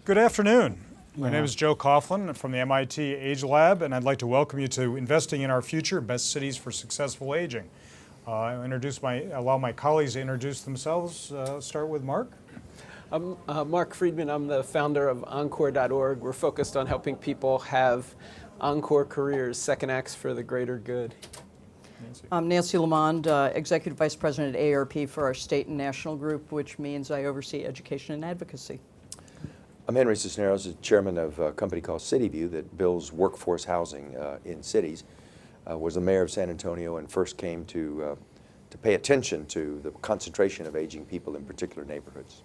Good afternoon. My name is Joe Coughlin from the MIT Age Lab, and I'd like to welcome you to Investing in Our Future, Best Cities for Successful Aging. I'll allow my colleagues to introduce themselves. Start with Mark. I'm Mark Friedman. I'm the founder of encore.org. We're focused on helping people have encore careers, second acts for the greater good. Nancy. I'm Nancy Lamond, Executive Vice President at AARP for our state and national group, which means I oversee education and advocacy. I'm Henry Cisneros, the chairman of a company called CityView that builds workforce housing in cities. Was the mayor of San Antonio and first came to pay attention to the concentration of aging people in particular neighborhoods.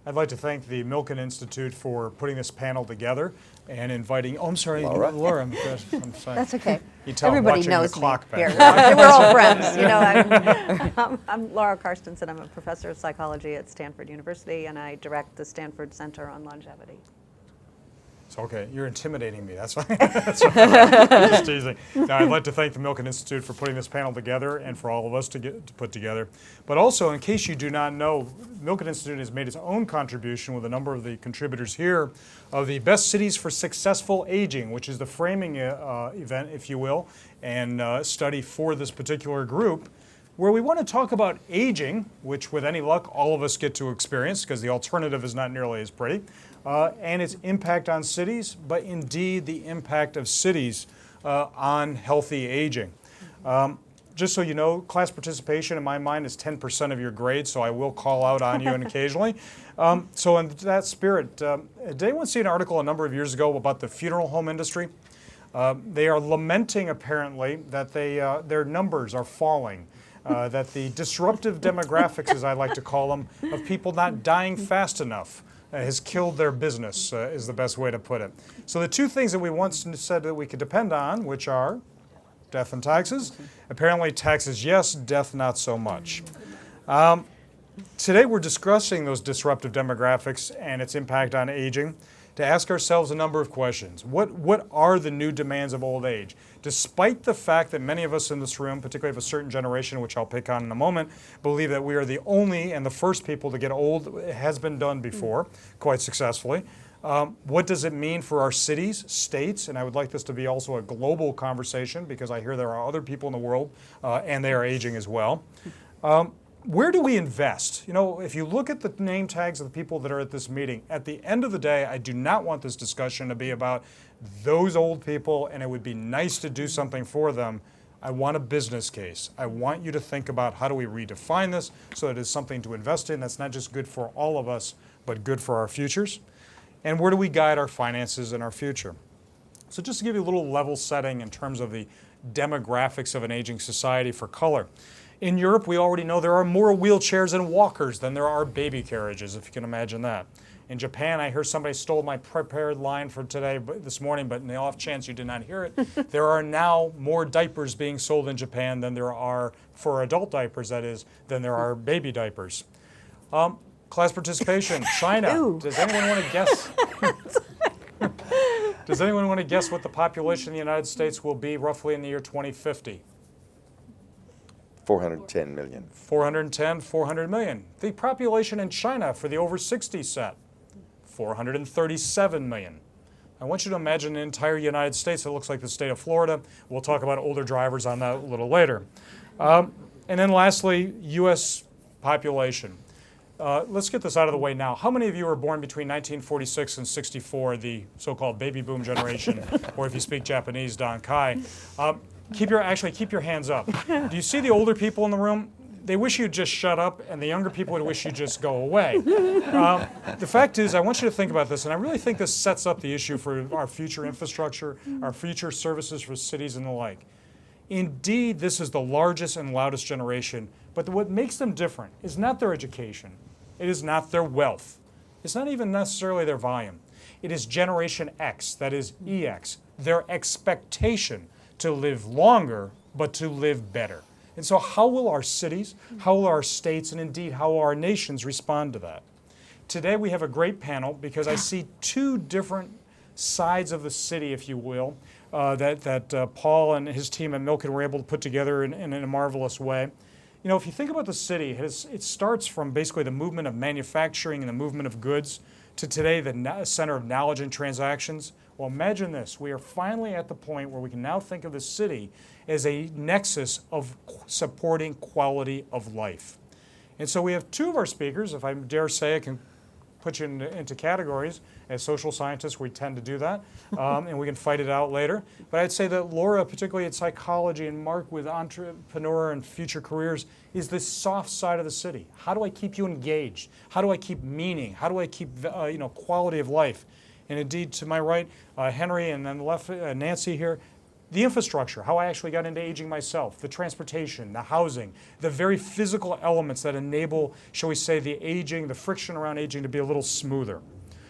I'd like to thank the Milken Institute for putting this panel together and inviting, I'm sorry, Laura, I'm sorry. That's okay. You tell Everybody watching knows the clock me here. back. We're all friends. You know, I'm Laura Karstensen. I'm a professor of psychology at Stanford University, and I direct the Stanford Center on Longevity. It's okay. You're intimidating me. That's fine. That's fine. Just teasing. Now, I'd like to thank the Milken Institute for putting this panel together and for all of us to put together. But also, in case you do not know, Milken Institute has made its own contribution with a number of the contributors here of the Best Cities for Successful Aging, which is the framing event, if you will, and study for this particular group, where we want to talk about aging, which with any luck all of us get to experience because the alternative is not nearly as pretty, and its impact on cities, but indeed the impact of cities on healthy aging. Just so you know, class participation in my mind is 10% of your grade, so I will call out on you occasionally. So in that spirit, did anyone see an article a number of years ago about the funeral home industry? They are lamenting apparently that their numbers are falling. That the disruptive demographics, as I like to call them, of people not dying fast enough has killed their business, is the best way to put it. So the two things that we once said that we could depend on, which are death and taxes. Apparently taxes, yes, death, not so much. Today we're discussing those disruptive demographics and its impact on aging to ask ourselves a number of questions. What are the new demands of old age? Despite the fact that many of us in this room, particularly of a certain generation, which I'll pick on in a moment, believe that we are the only and the first people to get old, it has been done before, quite successfully. What does it mean for our cities, states, and I would like this to be also a global conversation because I hear there are other people in the world and they are aging as well. Where do we invest? You know, if you look at the name tags of the people that are at this meeting, at the end of the day, I do not want this discussion to be about those old people and it would be nice to do something for them. I want a business case. I want you to think about how do we redefine this so that it's something to invest in that's not just good for all of us, but good for our futures. And where do we guide our finances in our future? So just to give you a little level setting in terms of the demographics of an aging society for color. In Europe, we already know there are more wheelchairs and walkers than there are baby carriages, if you can imagine that. In Japan, I hear somebody stole my prepared line for today, this morning, but in the off chance you did not hear it, there are now more diapers being sold in Japan than there are, for adult diapers that is, than there are baby diapers. Class participation, China. Ooh. Does anyone want to guess? Does anyone want to guess what the population in the United States will be roughly in the year 2050? 410 million. 410, 400 million. The population in China for the over 60 set, 437 million. I want you to imagine the entire United States that looks like the state of Florida. We'll talk about older drivers on that a little later. And then lastly, U.S. population. Let's get this out of the way now. How many of you were born between 1946 and 64, the so-called baby boom generation, or if you speak Japanese, Dankai? Keep your hands up. Do you see the older people in the room? They wish you'd just shut up, and the younger people would wish you'd just go away. The fact is, I want you to think about this, and I really think this sets up the issue for our future infrastructure, our future services for cities and the like. Indeed, this is the largest and loudest generation, but what makes them different is not their education. It is not their wealth. It's not even necessarily their volume. It is Generation X, that is EX, their expectation to live longer, but to live better. And so how will our cities, how will our states, and indeed how will our nations respond to that? Today we have a great panel because I see two different sides of the city, if you will, that Paul and his team at Milken were able to put together in a marvelous way. You know, if you think about the city, it starts from basically the movement of manufacturing and the movement of goods to today the center of knowledge and transactions. Well, imagine this. We are finally at the point where we can now think of the city as a nexus of supporting quality of life. And so we have two of our speakers, if I dare say I can put you into categories. As social scientists, we tend to do that, and we can fight it out later. But I'd say that Laura, particularly in psychology, and Mark with entrepreneur and future careers, is this soft side of the city. How do I keep you engaged? How do I keep meaning? How do I keep quality of life? And indeed, to my right, Henry, and then left, Nancy here, the infrastructure, how I actually got into aging myself, the transportation, the housing, the very physical elements that enable, shall we say, the aging, the friction around aging to be a little smoother.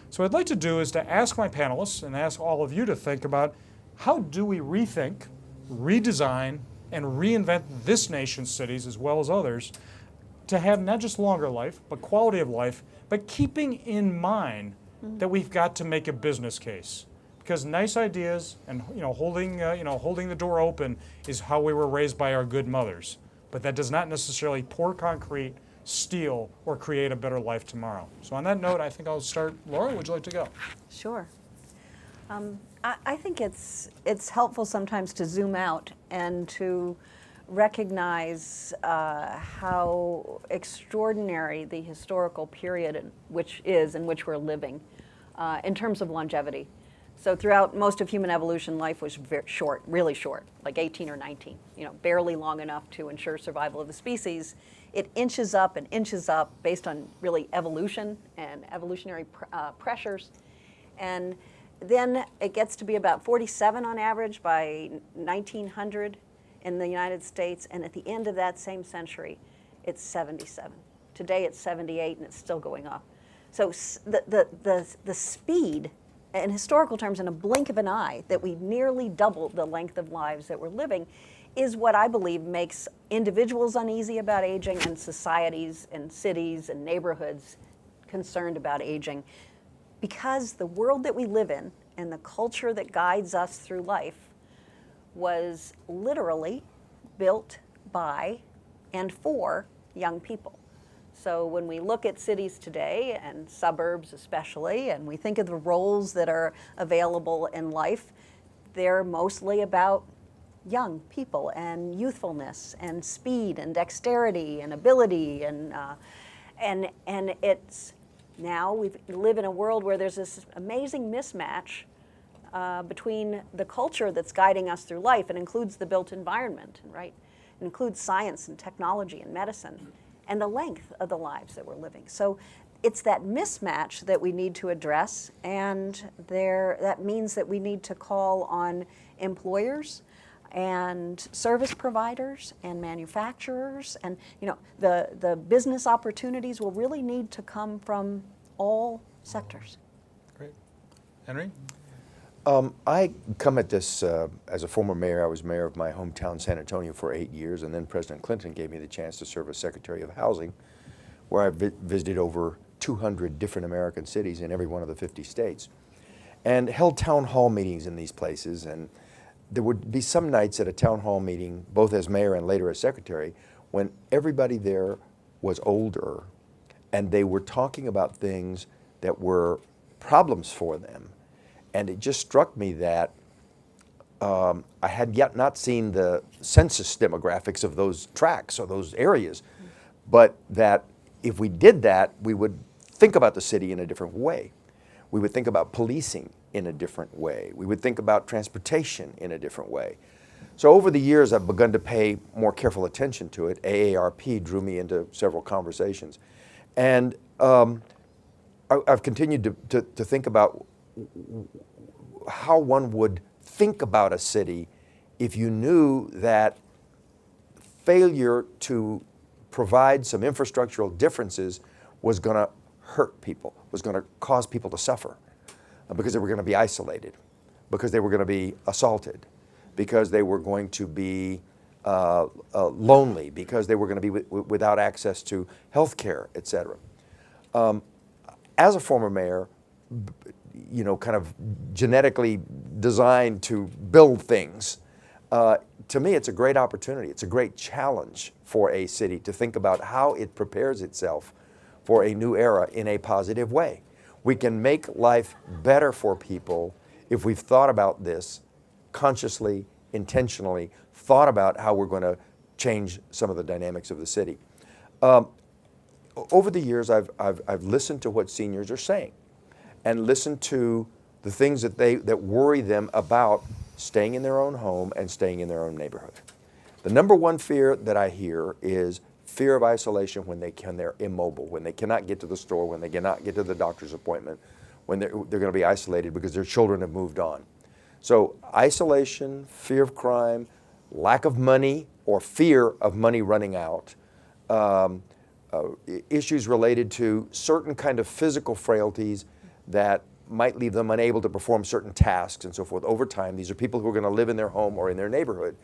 So what I'd like to do is to ask my panelists and ask all of you to think about how do we rethink, redesign, and reinvent this nation's cities as well as others to have not just longer life, but quality of life, but keeping in mind that we've got to make a business case. Because nice ideas and holding the door open is how we were raised by our good mothers. But that does not necessarily pour concrete, steal, or create a better life tomorrow. So on that note, I think I'll start. Laura, would you like to go? Sure. I think it's helpful sometimes to zoom out and to recognize how extraordinary the historical period in which we're living in terms of longevity. So throughout most of human evolution, life was very short, really short, like 18 or 19, barely long enough to ensure survival of the species. It inches up and inches up based on really evolution and evolutionary pressures. And then it gets to be about 47 on average by 1900 in the United States. And at the end of that same century, it's 77. Today it's 78 and it's still going up. So the speed, in historical terms, in a blink of an eye, that we nearly doubled the length of lives that we're living, is what I believe makes individuals uneasy about aging and societies and cities and neighborhoods concerned about aging. Because the world that we live in and the culture that guides us through life was literally built by and for young people. So when we look at cities today, and suburbs especially, and we think of the roles that are available in life, they're mostly about young people and youthfulness and speed and dexterity and ability and it's now we live in a world where there's this amazing mismatch between the culture that's guiding us through life. It includes the built environment, right? It includes science and technology and medicine, and the length of the lives that we're living. So it's that mismatch that we need to address, and that means that we need to call on employers and service providers and manufacturers, and the business opportunities will really need to come from all sectors. Great. Henry? I come at this as a former mayor. I was mayor of my hometown, San Antonio, for 8 years, and then President Clinton gave me the chance to serve as Secretary of Housing, where I visited over 200 different American cities in every one of the 50 states, and held town hall meetings in these places. And there would be some nights at a town hall meeting, both as mayor and later as secretary, when everybody there was older, and they were talking about things that were problems for them. And it just struck me that I had yet not seen the census demographics of those tracts or those areas, but that if we did that, we would think about the city in a different way. We would think about policing in a different way. We would think about transportation in a different way. So over the years, I've begun to pay more careful attention to it. AARP drew me into several conversations. And I've continued to think about how one would think about a city if you knew that failure to provide some infrastructural differences was going to hurt people, was going to cause people to suffer, because they were going to be isolated, because they were going to be assaulted, because they were going to be lonely, because they were going to be without access to health care, et cetera. As a former mayor, kind of genetically designed to build things, to me, it's a great opportunity. It's a great challenge for a city to think about how it prepares itself for a new era in a positive way. We can make life better for people if we've thought about this consciously, intentionally, thought about how we're going to change some of the dynamics of the city. Over the years, I've listened to what seniors are saying and listened to the things that worry them about staying in their own home and staying in their own neighborhood. The number one fear that I hear is fear of isolation when they're immobile, when they cannot get to the store, when they cannot get to the doctor's appointment, when they're going to be isolated because their children have moved on. So isolation, fear of crime, lack of money or fear of money running out, issues related to certain kind of physical frailties that might leave them unable to perform certain tasks and so forth over time. These are people who are going to live in their home or in their neighborhood.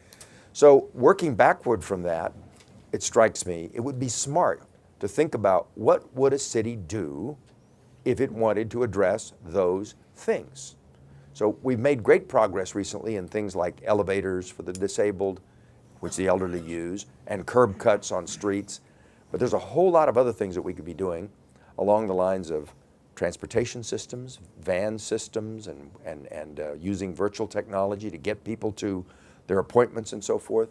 So working backward from that, it strikes me, it would be smart to think about what would a city do if it wanted to address those things. So we've made great progress recently in things like elevators for the disabled, which the elderly use, and curb cuts on streets. But there's a whole lot of other things that we could be doing along the lines of transportation systems, van systems, and using virtual technology to get people to their appointments and so forth.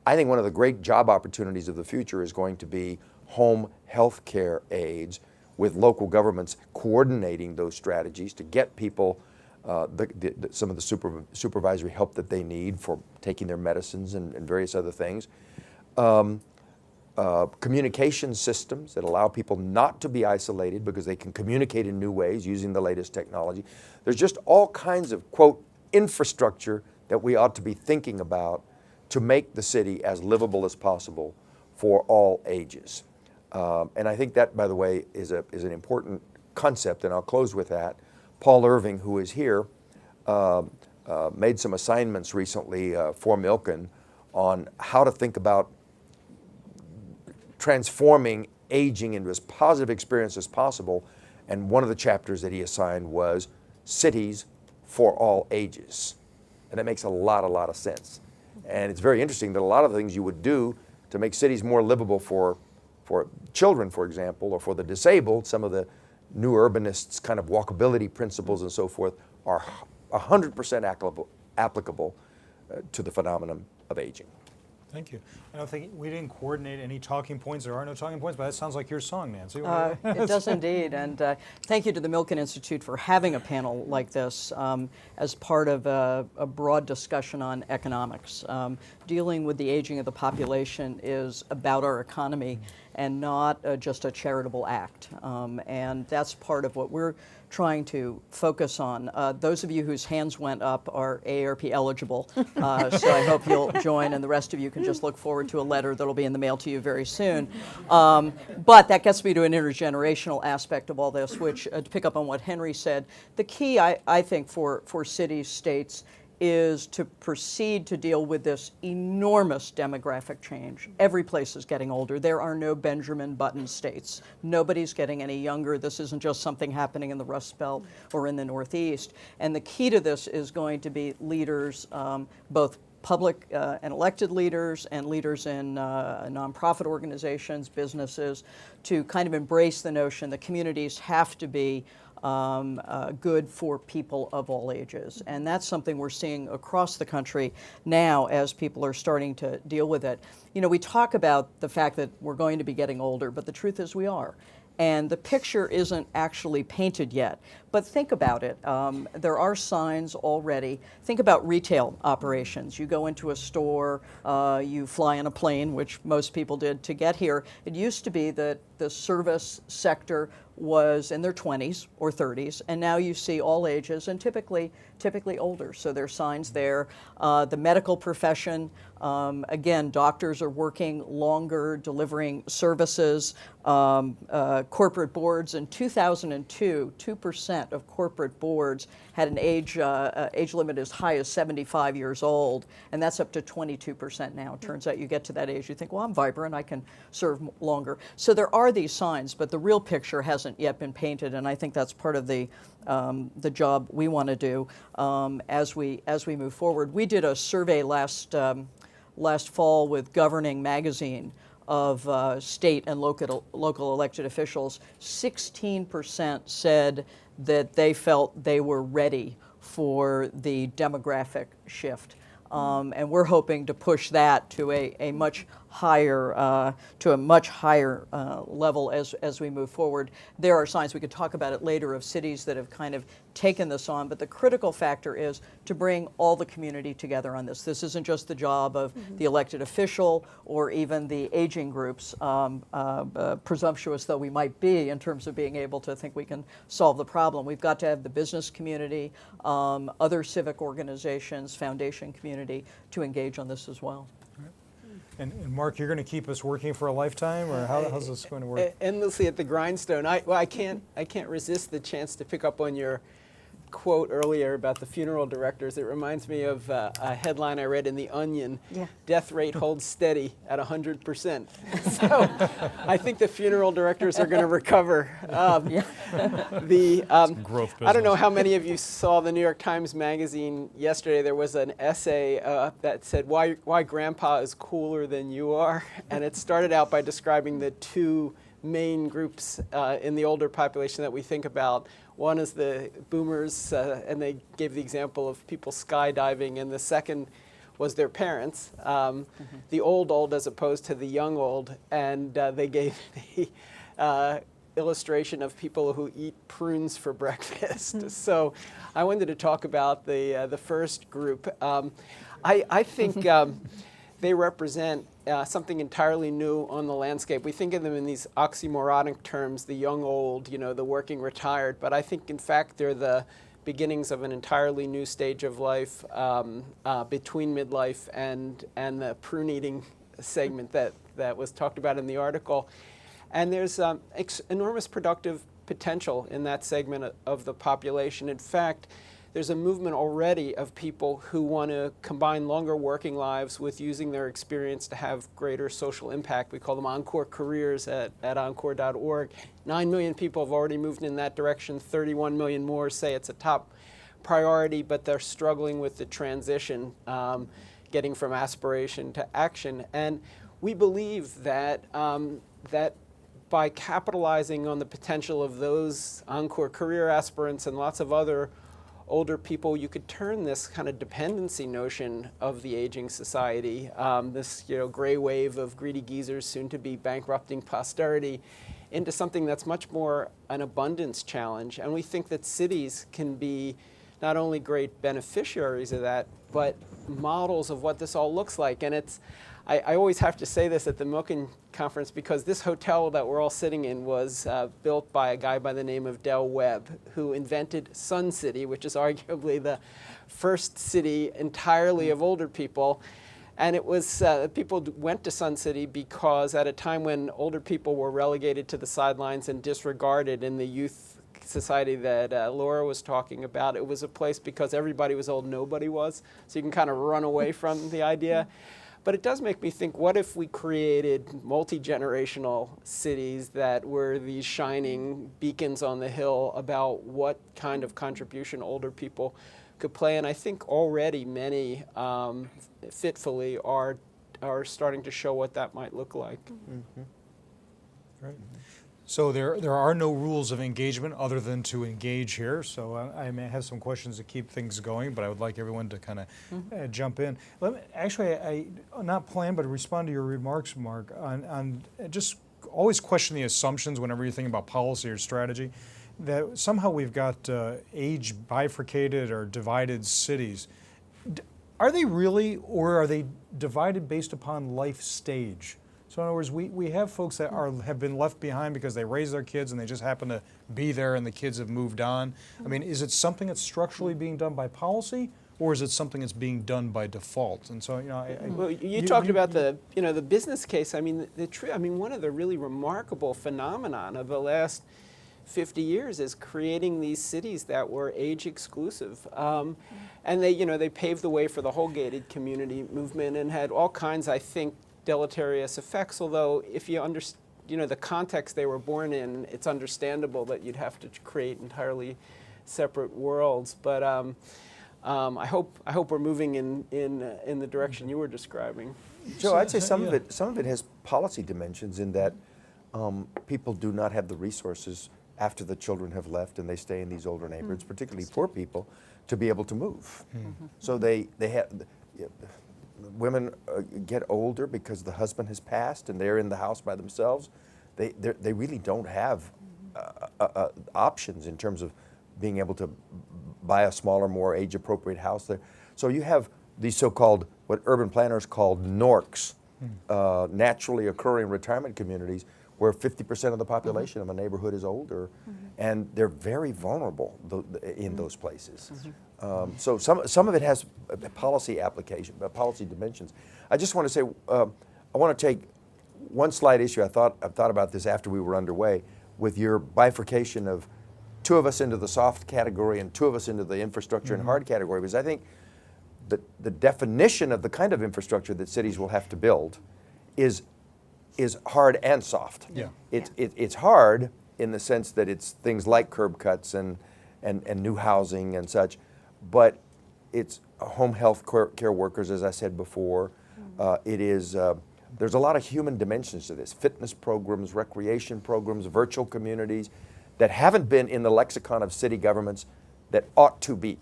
I think one of the great job opportunities of the future is going to be home health care aides with local governments coordinating those strategies to get people some of the supervisory help that they need for taking their medicines and various other things. Communication systems that allow people not to be isolated because they can communicate in new ways using the latest technology. There's just all kinds of, quote, infrastructure that we ought to be thinking about to make the city as livable as possible for all ages. And I think that, by the way, is an important concept, and I'll close with that. Paul Irving, who is here, made some assignments recently for Milken on how to think about transforming aging into as positive experience as possible. And one of the chapters that he assigned was cities for all ages. And that makes a lot of sense. And it's very interesting that a lot of the things you would do to make cities more livable for children, for example, or for the disabled, some of the new urbanists' kind of walkability principles and so forth are 100% applicable to the phenomenon of aging. Thank you. I don't think we didn't coordinate any talking points. There are no talking points, but that sounds like your song, Nancy. It does indeed, and thank you to the Milken Institute for having a panel like this as part of a broad discussion on economics. Dealing with the aging of the population is about our economy and not just a charitable act, and that's part of what we're trying to focus on. Those of you whose hands went up are AARP eligible, so I hope you'll join, and the rest of you can just look forward to a letter that'll be in the mail to you very soon. But that gets me to an intergenerational aspect of all this, which, to pick up on what Henry said, the key, I think, for cities, states, is to proceed to deal with this enormous demographic change. Every place is getting older. There are no Benjamin Button states. Nobody's getting any younger. This isn't just something happening in the Rust Belt or in the Northeast. And the key to this is going to be leaders, both public and elected leaders and leaders in nonprofit organizations, businesses, to kind of embrace the notion that communities have to be good for people of all ages. And that's something we're seeing across the country now as people are starting to deal with it. You know, we talk about the fact that we're going to be getting older, but the truth is we are. And the picture isn't actually painted yet. But think about it. There are signs already. Think about retail operations. You go into a store, you fly on a plane, which most people did to get here. It used to be that the service sector was in their 20s or 30s, and now you see all ages and typically older. So there are signs there. The medical profession, again, doctors are working longer, delivering services. Corporate boards in 2002, 2% of corporate boards had an age limit as high as 75 years old, and that's up to 22% now. It turns out you get to that age, you think, well, I'm vibrant, I can serve longer. So there are these signs, but the real picture hasn't yet been painted, and I think that's part of the job we want to do as we move forward. We did a survey last last fall with Governing Magazine of state and local elected officials, 16% said that they felt they were ready for the demographic shift. And we're hoping to push that to a much higher level as we move forward. There are signs, we could talk about it later, of cities that have kind of taken this on, but the critical factor is to bring all the community together on this. This isn't just the job of the elected official or even the aging groups, presumptuous though we might be in terms of being able to think we can solve the problem. We've got to have the business community, other civic organizations, foundation community to engage on this as well. And Mark, you're going to keep us working for a lifetime, or how's this going to work? Endlessly at the grindstone. I can't resist the chance to pick up on your quote earlier about the funeral directors. It reminds me of a headline I read in The Onion. Yeah. Death rate holds steady at 100%. So I think the funeral directors are going to recover. Growth I don't know business. how many of you saw the New York Times Magazine yesterday. There was an essay that said why Grandpa is cooler than you are. And it started out by describing the two main groups in the older population that we think about. One is the boomers, and they gave the example of people skydiving, and the second was their parents, the old as opposed to the young old, and they gave the illustration of people who eat prunes for breakfast. So I wanted to talk about the first group. I think they represent something entirely new on the landscape. We think of them in these oxymoronic terms, the young old, the working retired, but I think in fact they're the beginnings of an entirely new stage of life between midlife and the prune eating segment that was talked about in the article. And there's enormous productive potential in that segment of the population. In fact, there's a movement already of people who want to combine longer working lives with using their experience to have greater social impact. We call them encore careers at encore.org. 9 million people have already moved in that direction. 31 million more say it's a top priority, but they're struggling with the transition, getting from aspiration to action. And we believe that that by capitalizing on the potential of those encore career aspirants and lots of other older people, you could turn this kind of dependency notion of the aging society, this gray wave of greedy geezers soon to be bankrupting posterity, into something that's much more an abundance challenge. And we think that cities can be not only great beneficiaries of that, but models of what this all looks like. And I always have to say this at the Milken conference because this hotel that we're all sitting in was built by a guy by the name of Del Webb, who invented Sun City, which is arguably the first city entirely of older people. And it was, people went to Sun City because at a time when older people were relegated to the sidelines and disregarded in the youth society that Laura was talking about, it was a place because everybody was old, nobody was. So you can kind of run away from the idea. But it does make me think, what if we created multi-generational cities that were these shining beacons on the hill about what kind of contribution older people could play? And I think already many fitfully are starting to show what that might look like. Mm-hmm. Right. So there are no rules of engagement other than to engage here. So I may have some questions to keep things going, but I would like everyone to kind of jump in. I not plan, but respond to your remarks, Mark, on just always question the assumptions whenever you think about policy or strategy, that somehow we've got age bifurcated or divided cities. Are they really, or are they divided based upon life stage? So in other words, we have folks that have been left behind because they raised their kids and they just happen to be there and the kids have moved on. I mean, is it something that's structurally being done by policy, or is it something that's being done by default? And so, well, you talked about the business case. I mean, one of the really remarkable phenomenon of the last 50 years is creating these cities that were age exclusive. And they paved the way for the whole gated community movement and had all kinds, I think, deleterious effects, although if you understand the context they were born in, it's understandable that you'd have to create entirely separate worlds. But I hope we're moving in the direction you were describing. Joe, I'd say some of it has policy dimensions in that people do not have the resources after the children have left and they stay in these older neighborhoods, particularly poor people, to be able to move. So they have, women get older because the husband has passed and they're in the house by themselves. They really don't have options in terms of being able to buy a smaller, more age-appropriate house there. So you have these so-called, what urban planners call NORCs, naturally occurring retirement communities, where 50% of the population of a neighborhood is older, and they're very vulnerable in those places. So some of it has a policy application, policy dimensions. I just want to say, I want to take one slight issue. I've thought about this after we were underway, with your bifurcation of 2 of us into the soft category and 2 of us into the infrastructure and hard category, because I think that the definition of the kind of infrastructure that cities will have to build is hard and soft. Yeah. It's hard in the sense that it's things like curb cuts and new housing and such, but it's home health care workers, as I said before. It is, there's a lot of human dimensions to this. Fitness programs, recreation programs, virtual communities that haven't been in the lexicon of city governments that ought to be.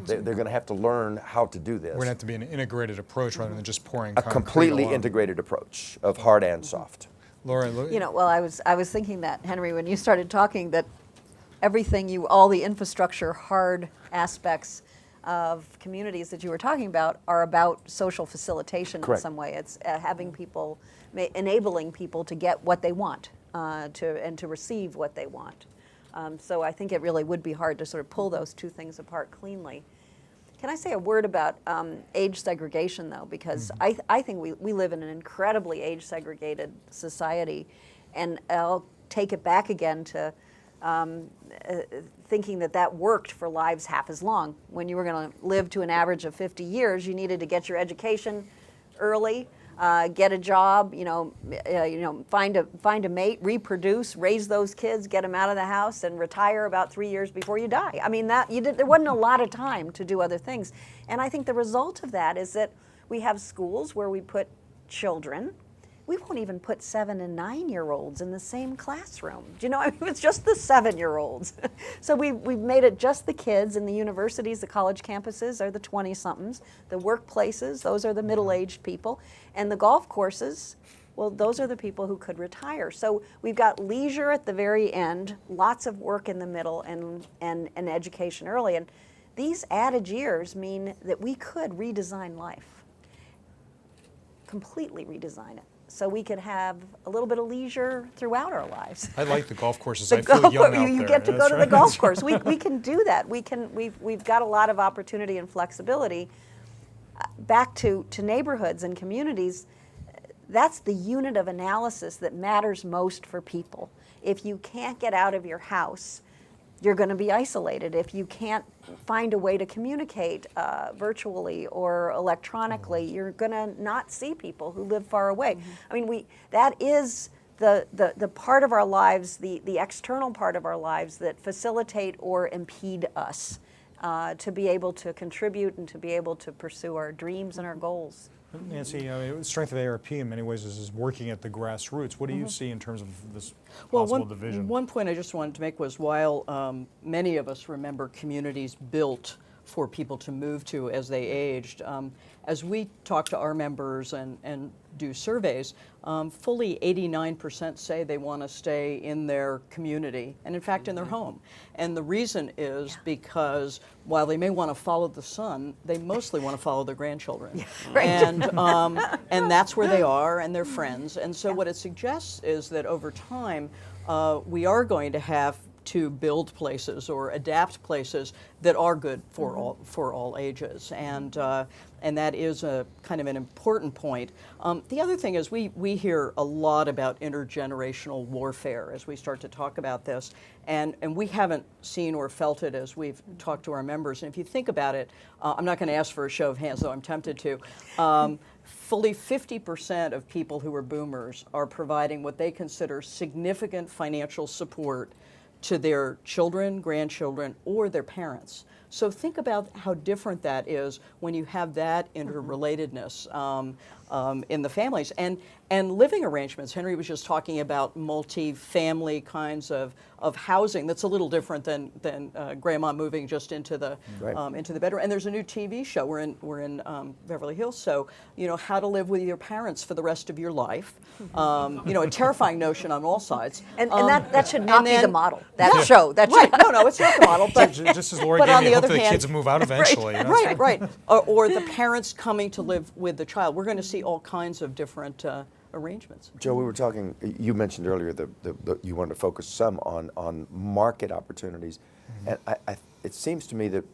They're going to have to learn how to do this. We're going to have to be an integrated approach rather than just pouring A concrete completely along. integrated approach of hard and soft. Laura, You know, well, I was thinking that, Henry, when you started talking, that everything all the infrastructure hard aspects of communities that you were talking about are about social facilitation Correct. in some way. It's having people, enabling people to get what they want, and to receive what they want. So I think it really would be hard to sort of pull those 2 things apart cleanly. Can I say a word about age segregation, though? Because I think we live in an incredibly age-segregated society, and I'll take it back again to thinking that worked for lives half as long. When you were going to live to an average of 50 years, you needed to get your education early, get a job, find a mate, reproduce, raise those kids, get them out of the house, and retire about 3 years before you die. I mean, there wasn't a lot of time to do other things. And I think the result of that is that we have schools where we put children. We won't even put 7 and 9-year-olds in the same classroom. Do you know? I mean, it's just the 7-year-olds. So we've made it just the kids. In the universities, the college campuses are the 20-somethings. The workplaces, those are the middle-aged people. And the golf courses, well, those are the people who could retire. So we've got leisure at the very end, lots of work in the middle, and education early. And these added years mean that we could redesign life, completely redesign it. So we could have a little bit of leisure throughout our lives. I like the golf courses. I feel young out there. You get to go That's to the right. golf course. We can do that. We've got a lot of opportunity and flexibility. Back to neighborhoods and communities, that's the unit of analysis that matters most for people. If you can't get out of your house, you're going to be isolated. If you can't find a way to communicate virtually or electronically, you're going to not see people who live far away. I mean, that is the part of our lives, the external part of our lives that facilitate or impede us to be able to contribute and to be able to pursue our dreams and our goals. Nancy, the strength of ARP in many ways is working at the grassroots. What do you see in terms of this Well, possible division? one point I just wanted to make was while many of us remember communities built for people to move to as they aged, as we talk to our members and do surveys, fully 89% say they want to stay in their community and in fact in their home. And the reason is because while they may want to follow the sun, they mostly want to follow their grandchildren. Right. And that's where they are and their friends. And so what it suggests is that over time we are going to have to build places or adapt places that are good for all ages, and that is a kind of an important point. The other thing is we hear a lot about intergenerational warfare as we start to talk about this, and we haven't seen or felt it as we've talked to our members. And if you think about it, I'm not going to ask for a show of hands, though I'm tempted to. Fully 50% of people who are boomers are providing what they consider significant financial support to their children, grandchildren, or their parents. So think about how different that is when you have that interrelatedness in the families and living arrangements. Henry was just talking about multi-family kinds of housing. That's a little different than grandma moving just into the bedroom. And there's a new TV show. We're in Beverly Hills. So how to live with your parents for the rest of your life. A terrifying notion on all sides. And that should not be the then- model. That show. That Right. No, it's not the model. But Just as Lori but gave on me the hope other that the hand- kids move out eventually. you know, it's- right. Or the parents coming to live with the child. We're going to see all kinds of different arrangements. Joe, we were talking, you mentioned earlier that you wanted to focus some on market opportunities. And it seems to me that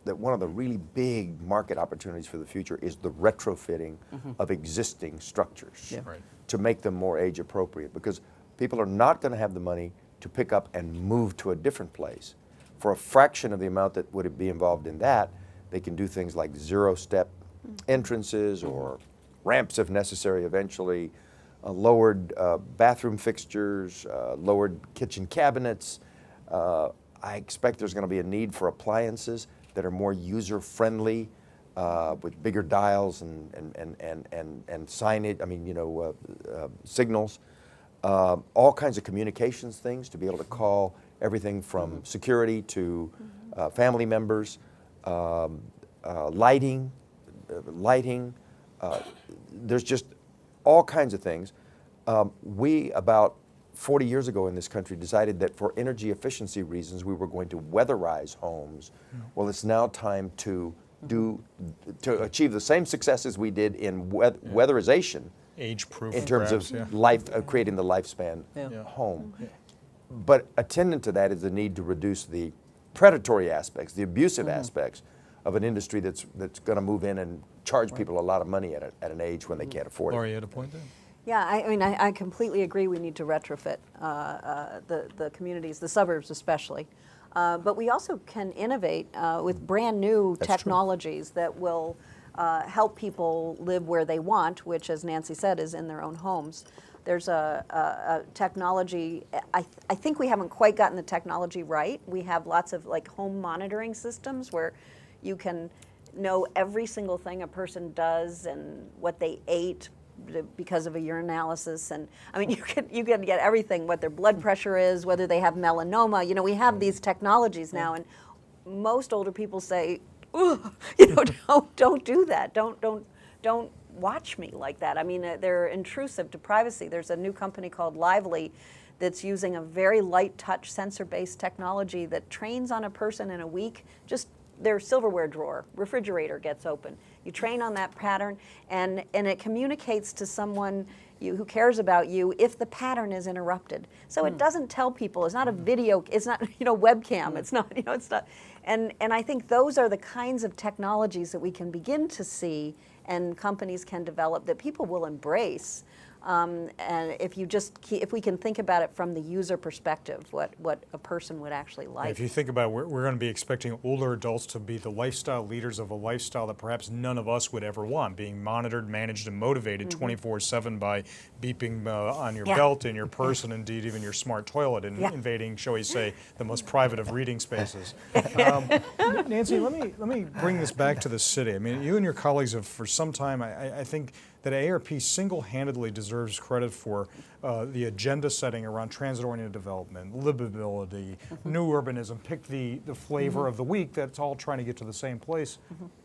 one of the really big market opportunities for the future is the retrofitting of existing structures Yeah. Right. to make them more age appropriate, because people are not going to have the money to pick up and move to a different place. For a fraction of the amount that would be involved in that, they can do things like zero-step entrances or ramps if necessary eventually, lowered bathroom fixtures, lowered kitchen cabinets. I expect there's going to be a need for appliances that are more user-friendly with bigger dials and signage, signals. All kinds of communications things to be able to call everything from security to family members, lighting. There's just all kinds of things. We, about 40 years ago in this country, decided that for energy efficiency reasons, we were going to weatherize homes. Well, it's now time to achieve the same successes we did in weatherization Age-proof. in terms perhaps, of yeah. creating the lifespan Yeah. home. But attendant to that is the need to reduce the predatory aspects, the abusive aspects of an industry that's going to move in and charge people a lot of money at an age when they can't afford Lori, it. you had a point there? Yeah, I completely agree. We need to retrofit the communities, the suburbs especially. But we also can innovate with brand new That's true. technologies that will help people live where they want, which, as Nancy said, is in their own homes. There's a technology, I think we haven't quite gotten the technology right. We have lots of like home monitoring systems where you can know every single thing a person does and what they ate because of a urinalysis, and I mean you can get everything, what their blood pressure is, whether they have melanoma. We have these technologies now, and most older people say, "Ugh, don't do that. Don't watch me like that." I mean, they're intrusive to privacy. There's a new company called Lively that's using a very light touch sensor-based technology that trains on a person in a week. Just their silverware drawer, refrigerator gets open. You train on that pattern, and it communicates to someone who cares about you if the pattern is interrupted. So it doesn't tell people. It's not a video. It's not webcam. It's not it's not. And I think those are the kinds of technologies that we can begin to see and companies can develop that people will embrace. And if we can think about it from the user perspective, what a person would actually like. If you think about it, we're going to be expecting older adults to be the lifestyle leaders of a lifestyle that perhaps none of us would ever want, being monitored, managed, and motivated 24/7 by beeping on your belt, in your purse, and indeed even your smart toilet, and invading, shall we say, the most private of reading spaces. Nancy, let me bring this back to the city. I mean, you and your colleagues have, for some time, I think that ARP single-handedly deserves credit for the agenda setting around transit-oriented development, livability, new urbanism. Pick the flavor of the week that's all trying to get to the same place.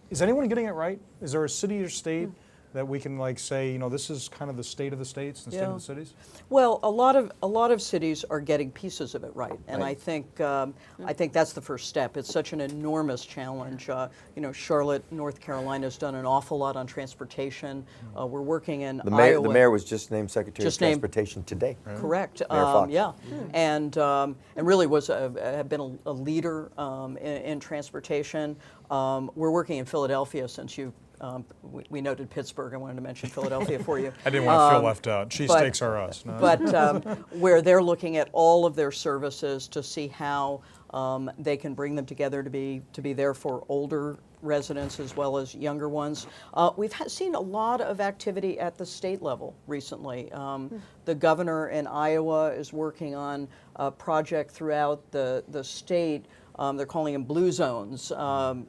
Is anyone getting it right? Is there a city or state that we can say, this is kind of the state of the states and state of the cities? Well, a lot of cities are getting pieces of it right, and I think that's the first step. It's such an enormous challenge. Charlotte, North Carolina has done an awful lot on transportation. We're working in Iowa. The mayor was just named Secretary of Transportation today. Correct. Mayor Fox. Yeah, and really have been a leader in transportation. We're working in Philadelphia since you. We noted Pittsburgh. I wanted to mention Philadelphia for you. I didn't want to feel left out. Cheesesteaks are us. No. But where they're looking at all of their services to see how They can bring them together to be there for older residents as well as younger ones. We've seen a lot of activity at the state level recently. The governor in Iowa is working on a project throughout the state. They're calling them blue zones,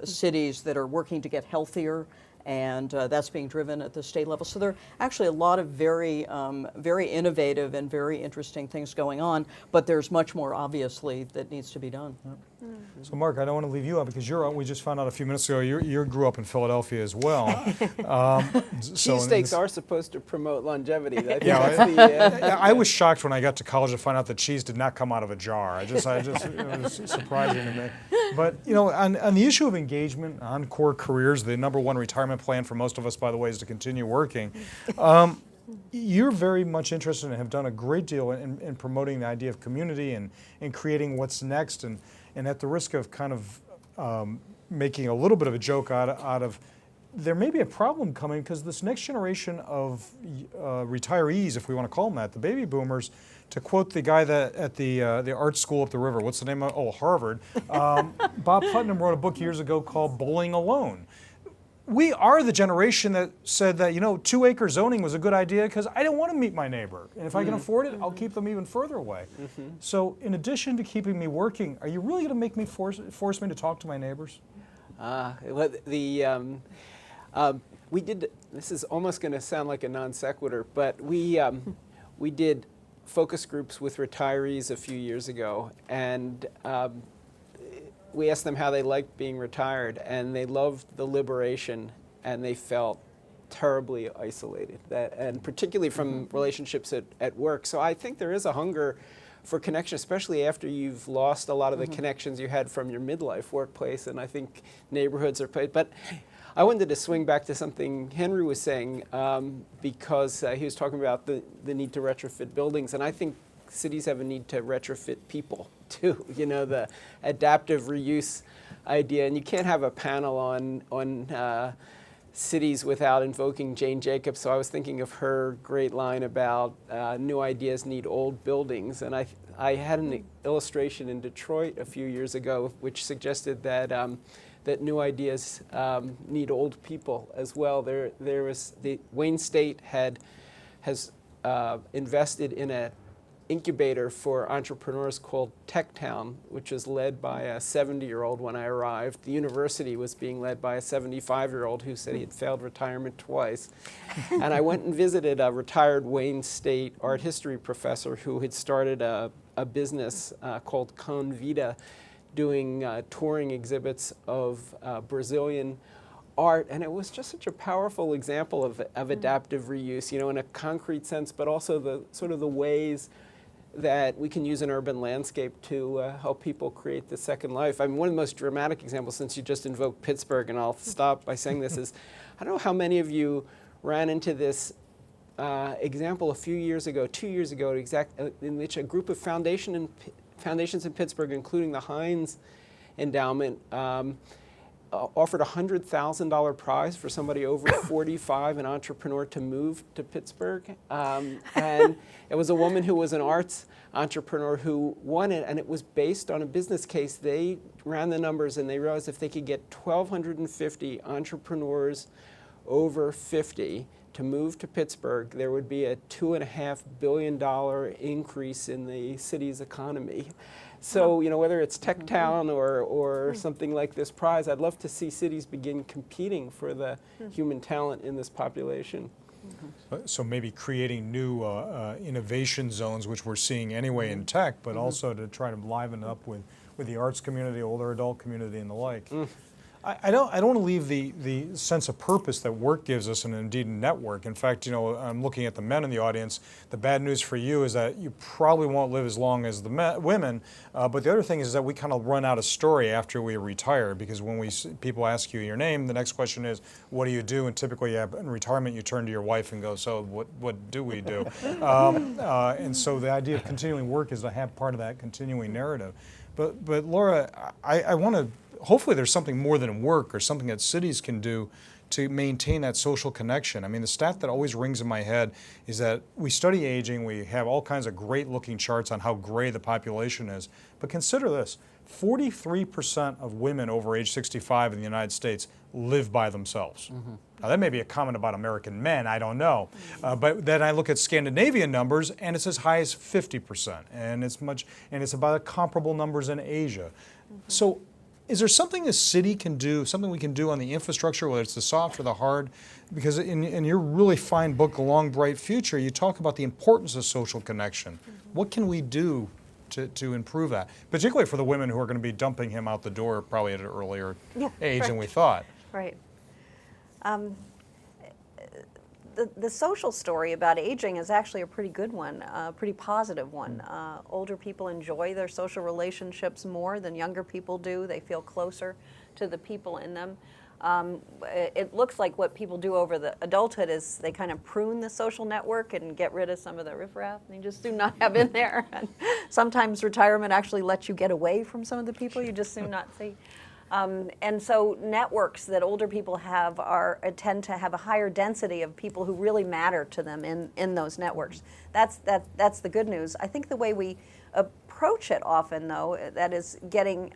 cities that are working to get healthier, and that's being driven at the state level. So there are actually a lot of very innovative and very interesting things going on, but there's much more, obviously, that needs to be done. Yep. So Mark, I don't want to leave you out because we just found out a few minutes ago you grew up in Philadelphia as well. Cheesesteaks are supposed to promote longevity. I was shocked when I got to college to find out that cheese did not come out of a jar. It was surprising to me. But on the issue of engagement, encore careers, the #1 retirement plan for most of us, by the way, is to continue working. You're very much interested and have done a great deal in promoting the idea of community and creating what's next. And at the risk of kind of making a little bit of a joke out of there may be a problem coming because this next generation of retirees, if we want to call them that, the baby boomers, to quote the guy at the art school up the river, what's the name of it? Oh, Harvard. Bob Putnam wrote a book years ago called Bowling Alone. We are the generation that said that, 2-acre zoning was a good idea because I don't want to meet my neighbor. And if I can afford it, I'll keep them even further away. So in addition to keeping me working, are you really going to make me force me to talk to my neighbors? We did, this is almost going to sound like a non sequitur, but we did focus groups with retirees a few years ago, and we asked them how they liked being retired, and they loved the liberation, and they felt terribly isolated, and particularly from relationships at work. So I think there is a hunger for connection, especially after you've lost a lot of the connections you had from your midlife workplace, and I think neighborhoods are played. But I wanted to swing back to something Henry was saying, because he was talking about the need to retrofit buildings, and I think cities have a need to retrofit people too, the adaptive reuse idea. And you can't have a panel on cities without invoking Jane Jacobs, so I was thinking of her great line about new ideas need old buildings. And I had an illustration in Detroit a few years ago which suggested that that new ideas need old people as well. There was Wayne State has invested in an incubator for entrepreneurs called Tech Town, which was led by a 70-year-old when I arrived. The university was being led by a 75-year-old who said he had failed retirement twice. And I went and visited a retired Wayne State art history professor who had started a business called Convida, doing touring exhibits of Brazilian art, and it was just such a powerful example of adaptive reuse, in a concrete sense, but also the sort of the ways that we can use an urban landscape to help people create the second life. I mean, one of the most dramatic examples, since you just invoked Pittsburgh, and I'll stop by saying this, is I don't know how many of you ran into this example a few years ago, 2 years ago, in which a group of foundations in Pittsburgh, including the Heinz Endowment, offered a $100,000 prize for somebody over 45, an entrepreneur, to move to Pittsburgh. And it was a woman who was an arts entrepreneur who won it, and it was based on a business case. They ran the numbers, and they realized if they could get 1,250 entrepreneurs over 50 to move to Pittsburgh, there would be a $2.5 billion increase in the city's economy. So, whether it's Tech Town or something like this prize, I'd love to see cities begin competing for the human talent in this population. So maybe creating new innovation zones, which we're seeing anyway in tech, but also to try to liven up with the arts community, older adult community, and the like. I don't want to leave the sense of purpose that work gives us, and indeed network. In fact, I'm looking at the men in the audience. The bad news for you is that you probably won't live as long as the women. But the other thing is that we kind of run out of story after we retire, because when people ask you your name, the next question is, what do you do? And typically, in retirement, you turn to your wife and go, so what do we do? And so the idea of continuing work is to have part of that continuing narrative. But Laura, I want to. Hopefully there's something more than work or something that cities can do to maintain that social connection. I mean, the stat that always rings in my head is that we study aging, we have all kinds of great looking charts on how gray the population is, but consider this, 43% of women over age 65 in the United States live by themselves. Now that may be a comment about American men, I don't know. But then I look at Scandinavian numbers and it's as high as 50%. And it's about comparable numbers in Asia. So is there something a city can do, something we can do on the infrastructure, whether it's the soft or the hard? Because in your really fine book, The Long Bright Future, you talk about the importance of social connection. What can we do to improve that, particularly for the women who are going to be dumping him out the door probably at an earlier age than we thought? Right. The social story about aging is actually a pretty good one, a pretty positive one. Older people enjoy their social relationships more than younger people do. They feel closer to the people in them. It looks like what people do over the adulthood is they kind of prune the social network and get rid of some of the riffraff and you just do not have in there. And sometimes retirement actually lets you get away from some of the people you just do not see. And so networks that older people have tend to have a higher density of people who really matter to them in those networks. That's the good news. I think the way we approach it often, though, that is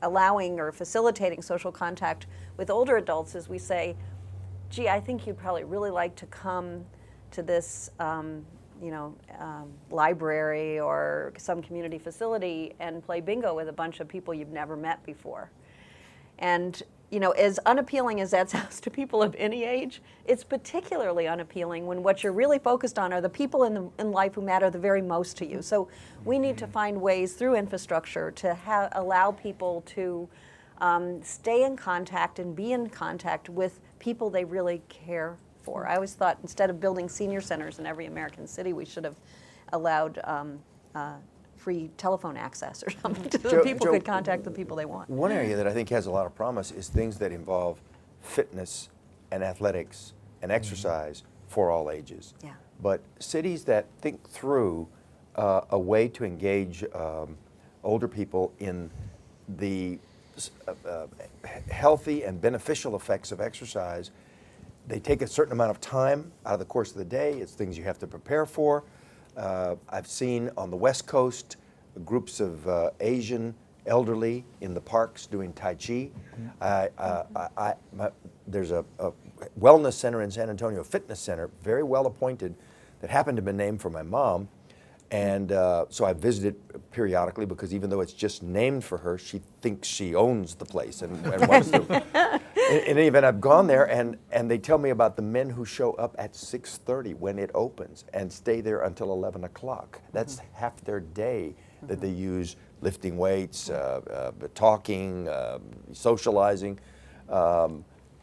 allowing or facilitating social contact with older adults, is we say, gee, I think you'd probably really like to come to this library or some community facility and play bingo with a bunch of people you've never met before. And as unappealing as that sounds to people of any age, it's particularly unappealing when what you're really focused on are the people in life who matter the very most to you. So we need to find ways through infrastructure to allow people to stay in contact and be in contact with people they really care for. I always thought instead of building senior centers in every American city, we should have allowed free telephone access or something so that people could contact the people they want. One area that I think has a lot of promise is things that involve fitness and athletics and exercise for all ages. Yeah. But cities that think through a way to engage older people in the healthy and beneficial effects of exercise, they take a certain amount of time out of the course of the day. It's things you have to prepare for. I've seen on the West Coast groups of Asian elderly in the parks doing Tai Chi. There's a wellness center in San Antonio, a fitness center, very well appointed, that happened to be named for my mom. And so I visited periodically because even though it's just named for her, she thinks she owns the place and wants to. In any event, I've gone there and they tell me about the men who show up at 6:30 when it opens and stay there until 11 o'clock. That's half their day that they use lifting weights, talking, socializing.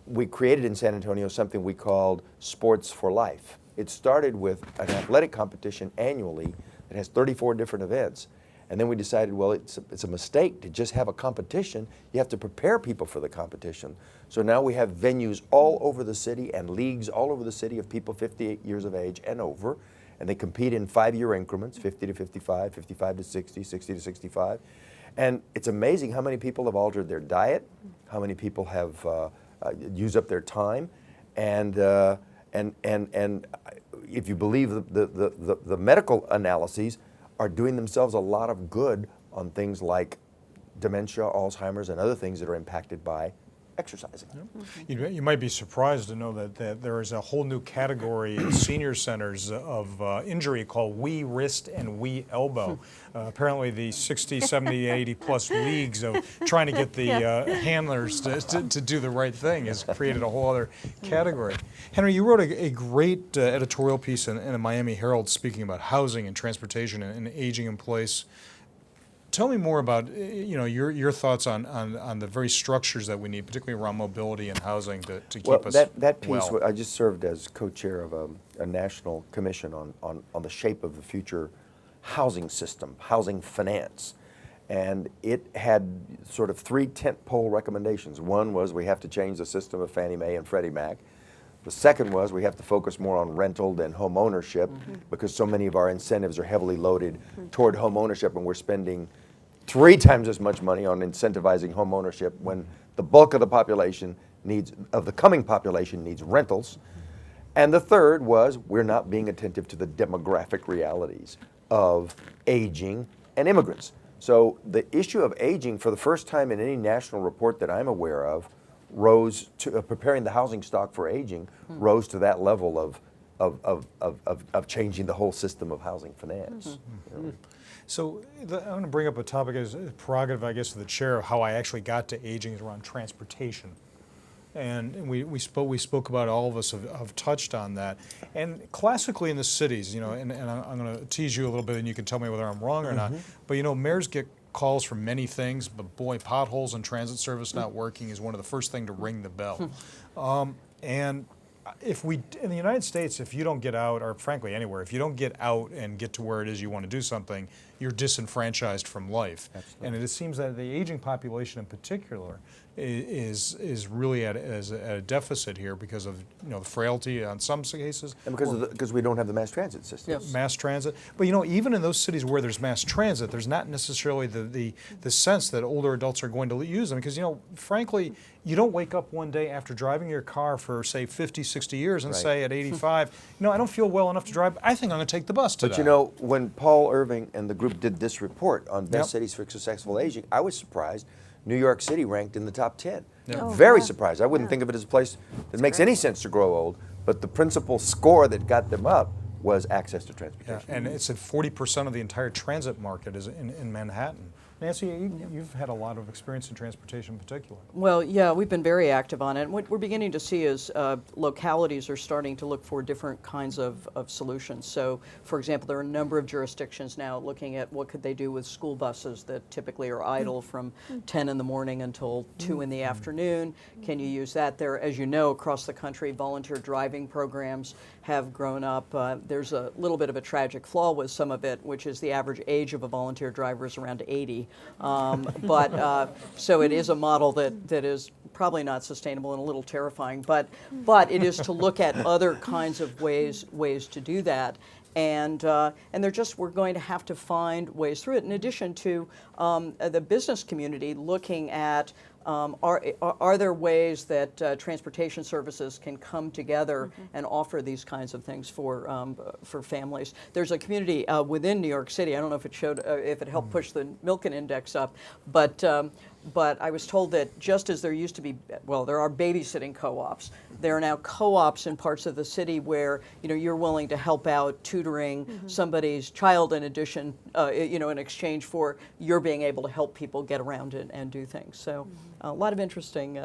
We created in San Antonio something we called Sports for Life. It started with an athletic competition annually that has 34 different events. And then we decided, well, it's a mistake to just have a competition. You have to prepare people for the competition. So now we have venues all over the city and leagues all over the city of people 58 years of age and over. And they compete in 5-year increments, 50 to 55, 55 to 60, 60 to 65. And it's amazing how many people have altered their diet, how many people have used up their time. And if you believe the medical analyses, are doing themselves a lot of good on things like dementia, Alzheimer's, and other things that are impacted by exercising. Yep. You might be surprised to know that there is a whole new category in senior centers of injury called wee wrist and wee elbow. Apparently the 60, 70, 80 plus leagues of trying to get the handlers to do the right thing has created a whole other category. Henry, you wrote a great editorial piece in the Miami Herald speaking about housing and transportation and aging in place. Tell me more about your thoughts on the very structures that we need, particularly around mobility and housing to keep us that piece, well. I just served as co-chair of a national commission on the shape of the future housing system, housing finance. And it had sort of 3 tentpole recommendations. One was we have to change the system of Fannie Mae and Freddie Mac. The second was we have to focus more on rental than home ownership because so many of our incentives are heavily loaded toward home ownership, and we're spending 3 times as much money on incentivizing home ownership when the bulk of the population coming population needs rentals. And the third was we're not being attentive to the demographic realities of aging and immigrants. So the issue of aging, for the first time in any national report that I'm aware of, rose to preparing the housing stock for aging, rose to that level of changing the whole system of housing finance. You know. So I'm going to bring up a topic as a prerogative, I guess, of the chair of how I actually got to aging is around transportation. And we spoke about, all of us have touched on that. And classically in the cities, you know, and I'm going to tease you a little bit and you can tell me whether I'm wrong or not, but you know, mayors get calls for many things, but boy, potholes and transit service not working is one of the first things to ring the bell. And if we, in the United States, if you don't get out, or frankly anywhere, if you don't get out and get to where it is you want to do something, you're disenfranchised from life. Absolutely. And it seems that the aging population in particular is really at a deficit here because of, you know, the frailty in some cases. And because we don't have the mass transit system. Yes. Mass transit. But you know, even in those cities where there's mass transit, there's not necessarily the sense that older adults are going to use them because, you know, frankly, you don't wake up one day after driving your car for, say, 50, 60 years and say at 85, you know, I don't feel well enough to drive. I think I'm going to take the bus today. But you know, when Paul Irving and the group did this report on best cities for successful aging, I was surprised. New York City ranked in the top 10. Oh, Very yeah. surprised. I wouldn't think of it as a place that makes any sense to grow old, but the principal score that got them up was access to transportation. Yeah, and it's at 40% of the entire transit market is in Manhattan. Nancy, you've had a lot of experience in transportation in particular. Well, yeah, we've been very active on it. And what we're beginning to see is localities are starting to look for different kinds of solutions. So, for example, there are a number of jurisdictions now looking at what could they do with school buses that typically are idle from 10 in the morning until 2 in the afternoon. Can you use that? There, as you know, across the country, volunteer driving programs have grown up. There's a little bit of a tragic flaw with some of it, which is the average age of a volunteer driver is around 80. So it is a model that is probably not sustainable and a little terrifying, but it is to look at other kinds of ways to do that. And we're going to have to find ways through it. In addition to the business community looking at are there ways that transportation services can come together and offer these kinds of things for families? There's a community within New York City. I don't know if it showed if it helped push the Milken Index up, but I was told that just as there used to be, well, there are babysitting co-ops. There are now co-ops in parts of the city where, you know, you're willing to help out tutoring somebody's child in addition, you know, in exchange for your being able to help people get around and do things. So a lot of interesting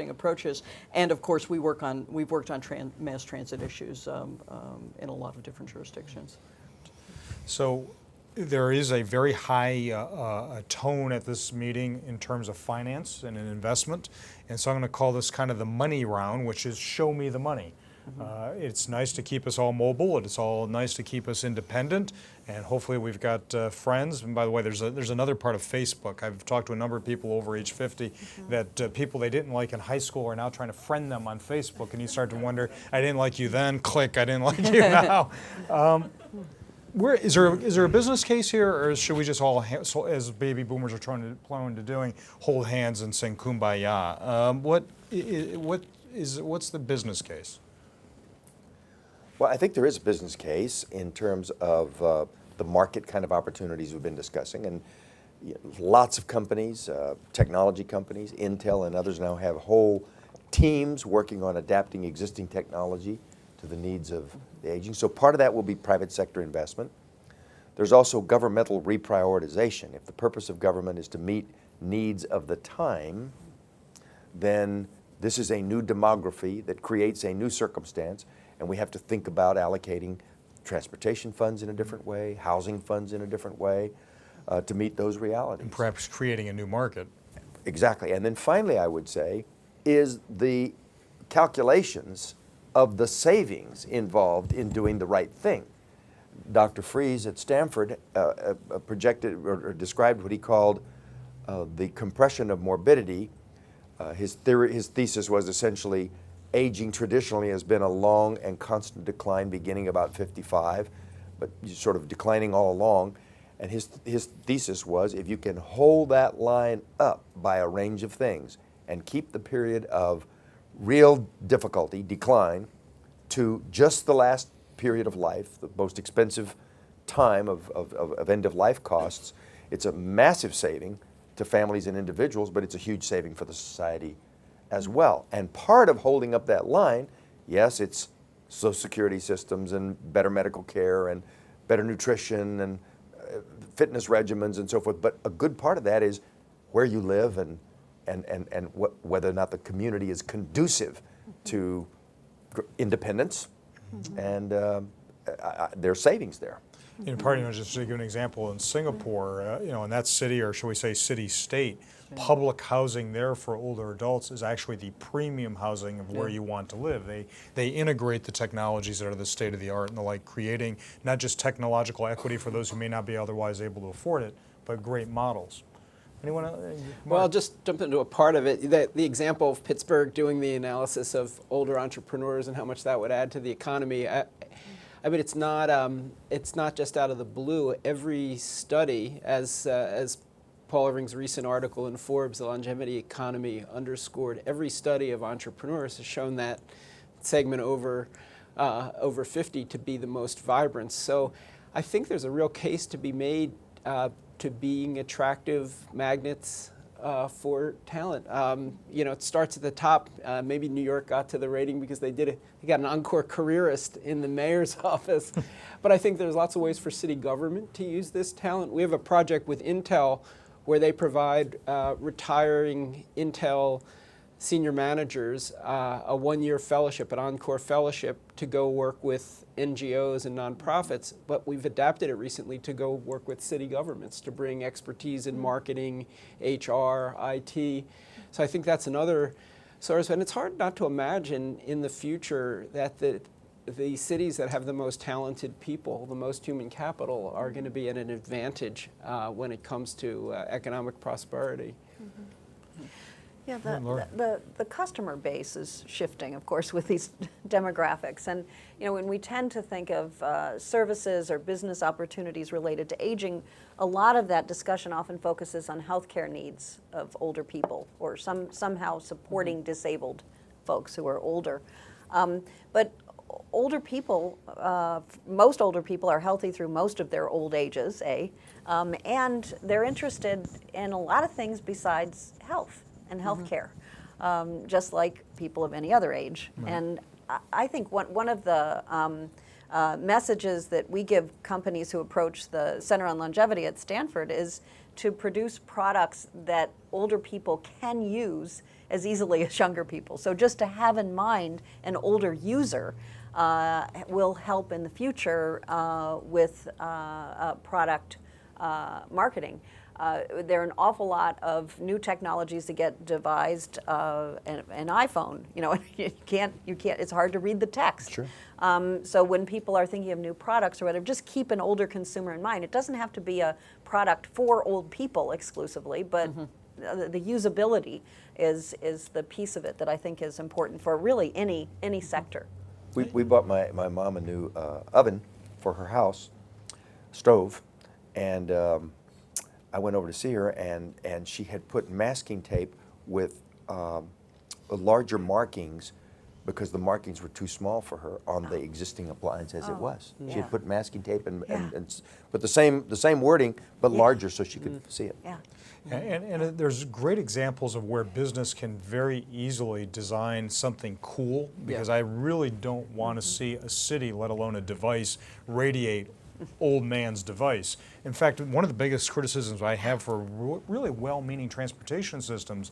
approaches. And of course, we've worked on mass transit issues in a lot of different jurisdictions. So there is a very high tone at this meeting in terms of finance and an investment. And so I'm going to call this kind of the money round, which is show me the money. It's nice to keep us all mobile. It's all nice to keep us independent. And hopefully we've got friends. And by the way, there's another part of Facebook. I've talked to a number of people over age 50 that people they didn't like in high school are now trying to friend them on Facebook. And you start to wonder, I didn't like you then, click, I didn't like you now. Is there a business case here, or should we just all, as baby boomers are prone to doing, hold hands and sing Kumbaya? What's the business case? Well, I think there is a business case in terms of the market kind of opportunities we've been discussing, and lots of companies, technology companies, Intel and others now have whole teams working on adapting existing technology to the needs of the aging. So part of that will be private sector investment. There's also governmental reprioritization. If the purpose of government is to meet needs of the time, then this is a new demography that creates a new circumstance, and we have to think about allocating transportation funds in a different way, housing funds in a different way, to meet those realities. And perhaps creating a new market. Exactly. And then finally, I would say, is the calculations of the savings involved in doing the right thing. Dr. Fries at Stanford projected or described what he called the compression of morbidity. His thesis was essentially aging traditionally has been a long and constant decline beginning about 55, but sort of declining all along. And his thesis was if you can hold that line up by a range of things and keep the period of real difficulty, decline, to just the last period of life, the most expensive time of end-of-life costs, it's a massive saving to families and individuals, but it's a huge saving for the society as well. And part of holding up that line, yes, it's Social Security systems and better medical care and better nutrition and fitness regimens and so forth, but a good part of that is where you live and whether or not the community is conducive to independence, and there's savings there. In part, just to give an example, in Singapore, in that city, or shall we say city-state, public housing there for older adults is actually the premium housing of where you want to live. They integrate the technologies that are the state of the art and the like, creating not just technological equity for those who may not be otherwise able to afford it, but great models. Anyone else? Well, I'll just jump into a part of it. The example of Pittsburgh doing the analysis of older entrepreneurs and how much that would add to the economy. I mean, it's not just out of the blue. Every study, as Paul Irving's recent article in Forbes, The Longevity Economy, underscored, every study of entrepreneurs has shown that segment over 50 to be the most vibrant. So I think there's a real case to be made to being attractive magnets for talent. It starts at the top. Maybe New York got to the rating because they got an encore careerist in the mayor's office. But I think there's lots of ways for city government to use this talent. We have a project with Intel where they provide retiring Intel senior managers a one-year fellowship, an encore fellowship, to go work with NGOs and nonprofits. But we've adapted it recently to go work with city governments to bring expertise in marketing, HR, IT. So I think that's another source. And it's hard not to imagine in the future that the cities that have the most talented people, the most human capital, are going to be at an advantage when it comes to economic prosperity. Yeah, the customer base is shifting, of course, with these demographics. And when we tend to think of services or business opportunities related to aging, a lot of that discussion often focuses on healthcare needs of older people, or somehow supporting disabled folks who are older. But older people, most older people are healthy through most of their old ages, and they're interested in a lot of things besides health and healthcare, just like people of any other age. Right. And I think one of the messages that we give companies who approach the Center on Longevity at Stanford is to produce products that older people can use as easily as younger people. So just to have in mind an older user will help in the future with product marketing. There are an awful lot of new technologies that get devised. An iPhone, you can't. It's hard to read the text. Sure. So when people are thinking of new products or whatever, just keep an older consumer in mind. It doesn't have to be a product for old people exclusively, but the usability is the piece of it that I think is important for really any sector. We bought my mom a new oven for her house, stove, and I went over to see her, and she had put masking tape with larger markings because the markings were too small for her on the existing appliance as it was. Yeah. She had put masking tape and put the same wording but larger so she could see it. Yeah. And there's great examples of where business can very easily design something cool, because I really don't want to see a city, let alone a device, radiate old man's device. In fact, one of the biggest criticisms I have for really well-meaning transportation systems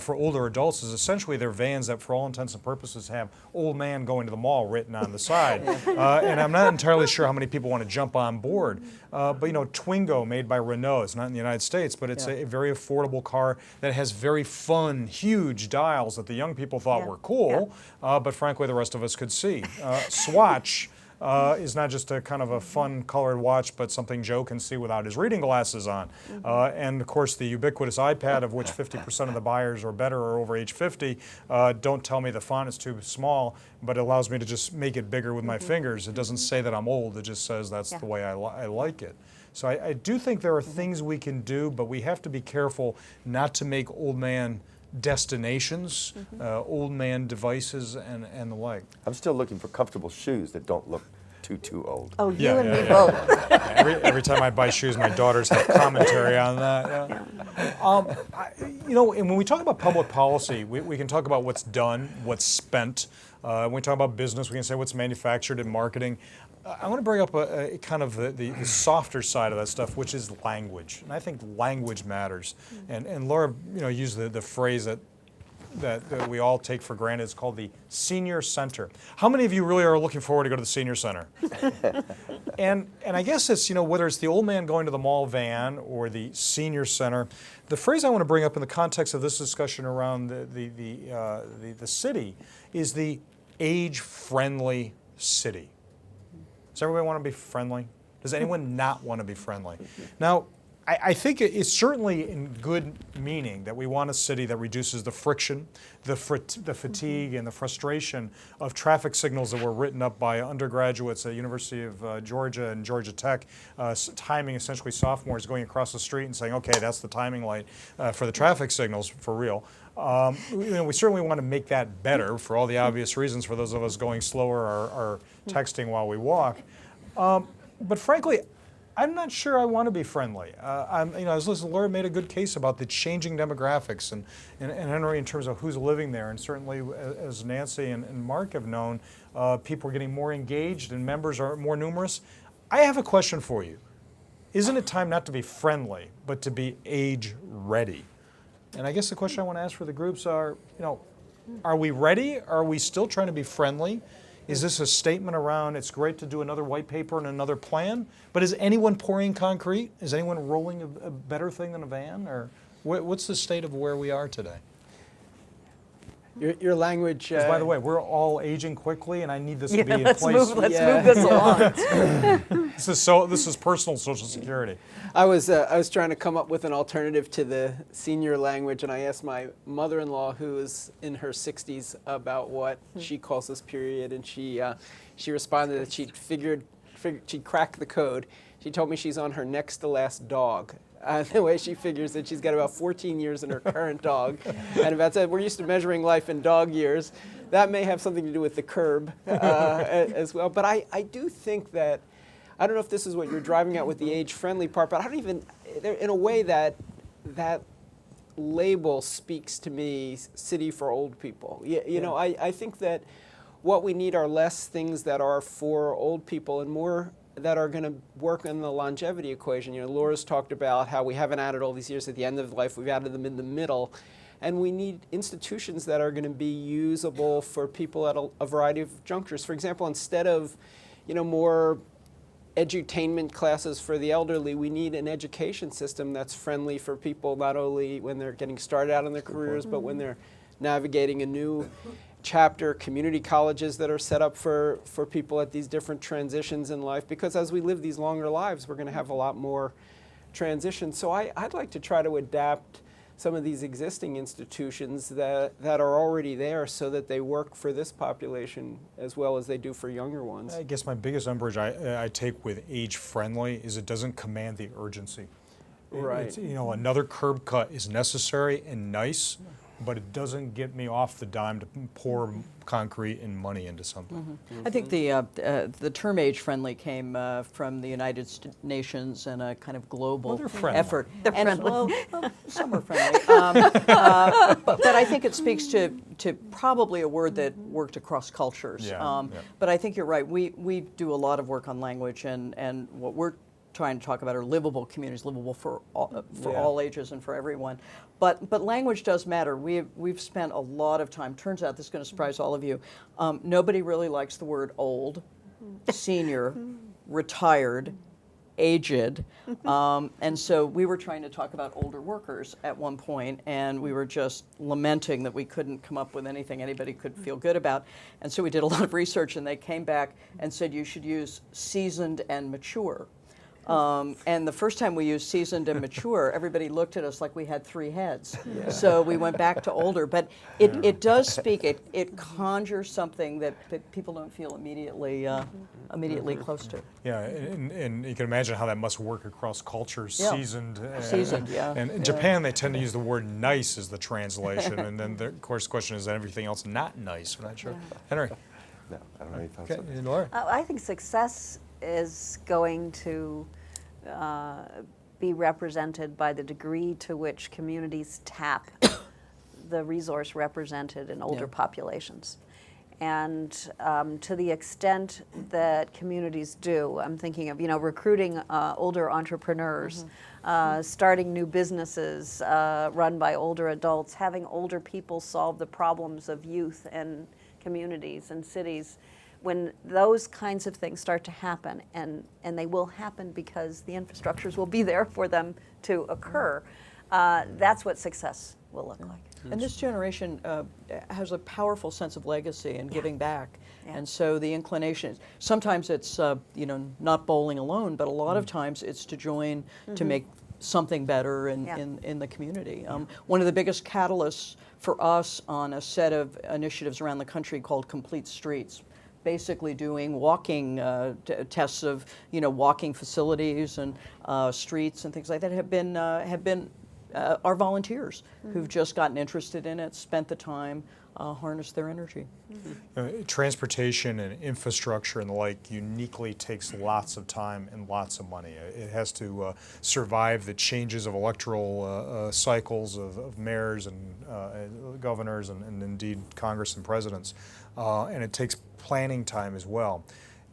for older adults is essentially they're vans that for all intents and purposes have "old man going to the mall" written on the side. And I'm not entirely sure how many people want to jump on board. But Twingo, made by Renault, it's not in the United States, but it's a very affordable car that has very fun, huge dials that the young people thought were cool, but frankly the rest of us could see. Swatch is not just a kind of a fun colored watch, but something Joe can see without his reading glasses on. And of course the ubiquitous iPad, of which 50% of the buyers or better are over age 50, don't tell me the font is too small, but it allows me to just make it bigger with my fingers. It doesn't say that I'm old, it just says that's the way I like it. So I do think there are things we can do, but we have to be careful not to make old man destinations, old man devices, and the like. I'm still looking for comfortable shoes that don't look too old. Oh, you Yeah, and yeah, me yeah. both. Every time I buy shoes, my daughters have commentary on that. And when we talk about public policy, we can talk about what's done, what's spent. When we talk about business, we can say what's manufactured and marketing. I want to bring up a kind of the softer side of that stuff, which is language. And I think language matters. And Laura, used the phrase that we all take for granted. It's called the senior center. How many of you really are looking forward to go to the senior center? and I guess it's, whether it's the old man going to the mall van or the senior center, the phrase I want to bring up in the context of this discussion around the city is the age-friendly city. Does everybody want to be friendly? Does anyone not want to be friendly? Now, I think it's certainly in good meaning that we want a city that reduces the friction, the fatigue, and the frustration of traffic signals that were written up by undergraduates at the University of Georgia and Georgia Tech, timing essentially sophomores going across the street and saying, okay, that's the timing light for the traffic signals for real. We certainly want to make that better for all the obvious reasons for those of us going slower or texting while we walk. But frankly, I'm not sure I want to be friendly. I was listening, Laura made a good case about the changing demographics and Henry in terms of who's living there. And certainly, as Nancy and Mark have known, people are getting more engaged and members are more numerous. I have a question for you. Isn't it time not to be friendly, but to be age ready? And I guess the question I want to ask for the groups are we ready? Are we still trying to be friendly? Is this a statement around it's great to do another white paper and another plan? But is anyone pouring concrete? Is anyone rolling a better thing than a van? Or what's the state of where we are today? Your language. 'Cause by the way, we're all aging quickly, and I need this to be in let's place. move this along. This is personal Social Security. I was trying to come up with an alternative to the senior language, and I asked my mother-in-law, who is in her 60s, about what she calls this period, and she responded that she'd cracked the code. She told me she's on her next to last dog. The way she figures that she's got about 14 years in her current dog, and we're used to measuring life in dog years. That may have something to do with the curb as well. But I do think that, I don't know if this is what you're driving at with the age-friendly part, but I don't even, in a way that label speaks to me, city for old people. I think that what we need are less things that are for old people and more that are going to work in the longevity equation. Laura's talked about how we haven't added all these years at the end of life, we've added them in the middle. And we need institutions that are going to be usable for people at a variety of junctures. For example, instead of more edutainment classes for the elderly, we need an education system that's friendly for people not only when they're getting started out in their careers, but when they're navigating a new chapter, community colleges that are set up for people at these different transitions in life, because as we live these longer lives, we're going to have a lot more transitions. So I'd like to try to adapt some of these existing institutions that are already there so that they work for this population as well as they do for younger ones. I guess my biggest umbrage I take with age-friendly is it doesn't command the urgency. Right. Another curb cut is necessary and nice, but it doesn't get me off the dime to pour concrete and money into something. I think the term age-friendly came from the United Nations and a kind of global they're friendly. effort. They're And, friendly. well, some are friendly. But I think it speaks to probably a word that worked across cultures. Yeah. But I think you're right. We do a lot of work on language, and what we're trying to talk about are livable communities, livable for all ages and for everyone. But language does matter. We've spent a lot of time. Turns out this is going to surprise all of you. Nobody really likes the word old, senior, retired, aged, and so we were trying to talk about older workers at one point, and we were just lamenting that we couldn't come up with anything anybody could feel good about. And so we did a lot of research, and they came back and said you should use seasoned and mature. And the first time we used seasoned and mature, everybody looked at us like we had three heads. Yeah. So we went back to older. But it does speak, it conjures something that people don't feel immediately close to. Yeah, and you can imagine how that must work across cultures, Yeah. seasoned. Yeah. And in Japan, they tend to use the word nice as the translation. And then, of course, the question is everything else not nice? We're not sure. Henry? No, I don't know any thoughts Okay, on that. Laura? I think success is going to be represented by the degree to which communities tap the resource represented in older populations. And to the extent that communities do, I'm thinking of, recruiting older entrepreneurs, starting new businesses run by older adults, having older people solve the problems of youth and communities and cities. When those kinds of things start to happen, and they will happen because the infrastructures will be there for them to occur, that's what success will look like. And this generation has a powerful sense of legacy and giving back. Yeah. And so the inclination, sometimes it's, not bowling alone, but a lot of times it's to join to make something better in the community. One of the biggest catalysts for us on a set of initiatives around the country called Complete Streets, basically doing walking tests of, walking facilities and streets and things like that have been our volunteers who've just gotten interested in it, spent the time, harnessed their energy. Transportation and infrastructure and the like uniquely takes lots of time and lots of money. It has to survive the changes of electoral cycles of mayors and governors and indeed Congress and presidents. And it takes planning time as well.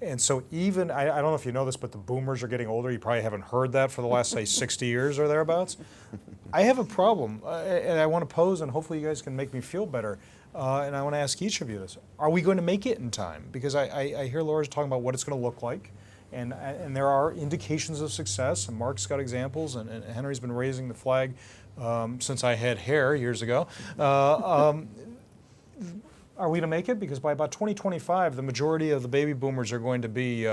And so even, I don't know if you know this, but the boomers are getting older. You probably haven't heard that for the last, say, 60 years or thereabouts. I have a problem, and I want to pose, and hopefully you guys can make me feel better. And I want to ask each of you this. Are we going to make it in time? Because I hear Laura's talking about what it's going to look like. And there are indications of success, and Mark's got examples, and Henry's been raising the flag since I had hair years ago. Are we going to make it? Because by about 2025, the majority of the baby boomers are going to be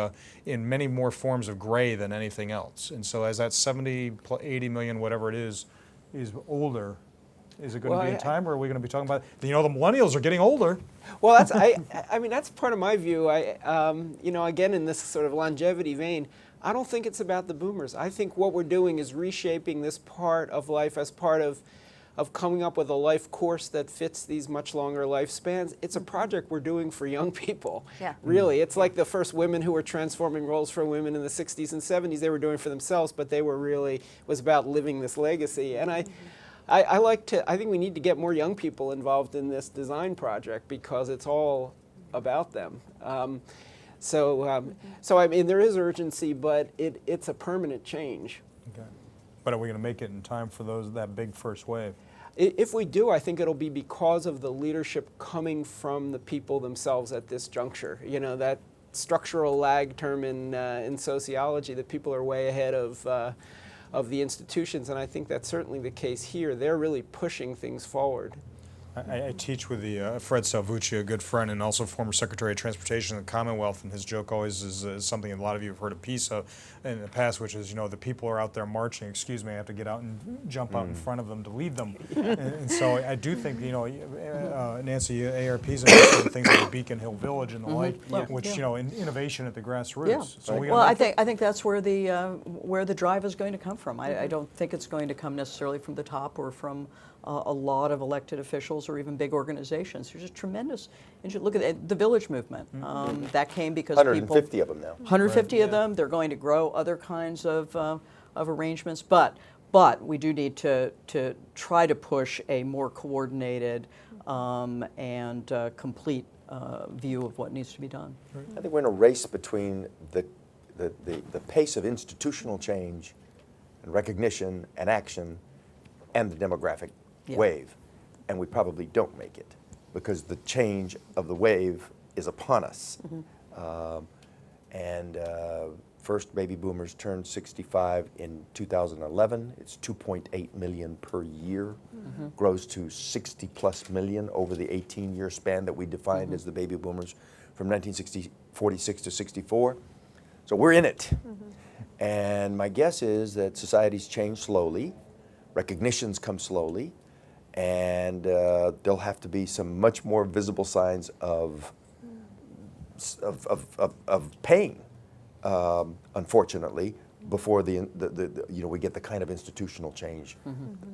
in many more forms of gray than anything else. And so as that 70, 80 million, whatever it is older, is it going to be in time, or are we going to be talking about, the millennials are getting older? Well, that's I mean that's part of my view. Again in this sort of longevity vein, I don't think it's about the boomers. I think what we're doing is reshaping this part of life as part of coming up with a life course that fits these much longer lifespans. It's a project we're doing for young people. Yeah. Really, it's like the first women who were transforming roles for women in the 60s and 70s. They were doing it for themselves, but they were really, was about living this legacy. And I think we need to get more young people involved in this design project because it's all about them. So I mean, there is urgency, but it's a permanent change. Okay. But are we going to make it in time for that big first wave? If we do, I think it'll be because of the leadership coming from the people themselves at this juncture. That structural lag term in sociology, that people are way ahead of the institutions, and I think that's certainly the case here. They're really pushing things forward. I teach with the Fred Salvucci, a good friend and also former Secretary of Transportation of the Commonwealth, and his joke always is something a lot of you have heard a piece of in the past, which is, the people are out there marching, excuse me, I have to get out and jump out in front of them to lead them. and so I do think, Nancy, ARP's interested in things like Beacon Hill Village and the like, which, in innovation at the grassroots. Yeah. So Well, I think that's where the drive is going to come from. I don't think it's going to come necessarily from the top or from a lot of elected officials or even big organizations. There's a tremendous, and you look at the village movement. That came because 150 of them now. 150 of them. They're going to grow other kinds of arrangements, but we do need to try to push a more coordinated and complete view of what needs to be done. I think we're in a race between the pace of institutional change and recognition and action and the demographic wave. And we probably don't make it because the change of the wave is upon us. First baby boomers turned 65 in 2011. It's 2.8 million per year. Grows to 60 plus million over the 18-year span that we defined as the baby boomers from 1946 to 64. So we're in it. And my guess is that societies change slowly, recognitions come slowly, and there'll have to be some much more visible signs of pain, unfortunately, before we get the kind of institutional change.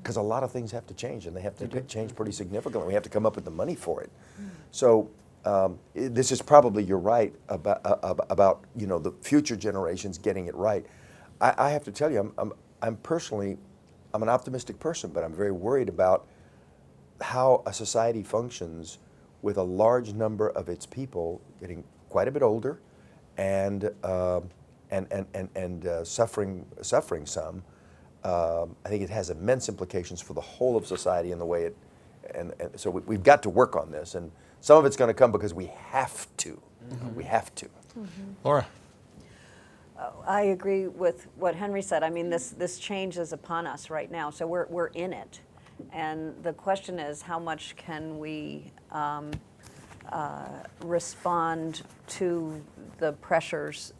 Because a lot of things have to change, and they have to change pretty significantly. We have to come up with the money for it. So this is probably, you're right, about you know, the future generations getting it right. I have to tell you, I'm personally, I'm an optimistic person, but I'm very worried about how a society functions with a large number of its people getting quite a bit older and suffering some. I think it has immense implications for the whole of society and the way it, and so we've got to work on this. And some of it's going to come because we have to. We have to. Laura. I agree with what Henry said. I mean, this change is upon us right now, so we're in it. And the question is, how much can we respond to the pressures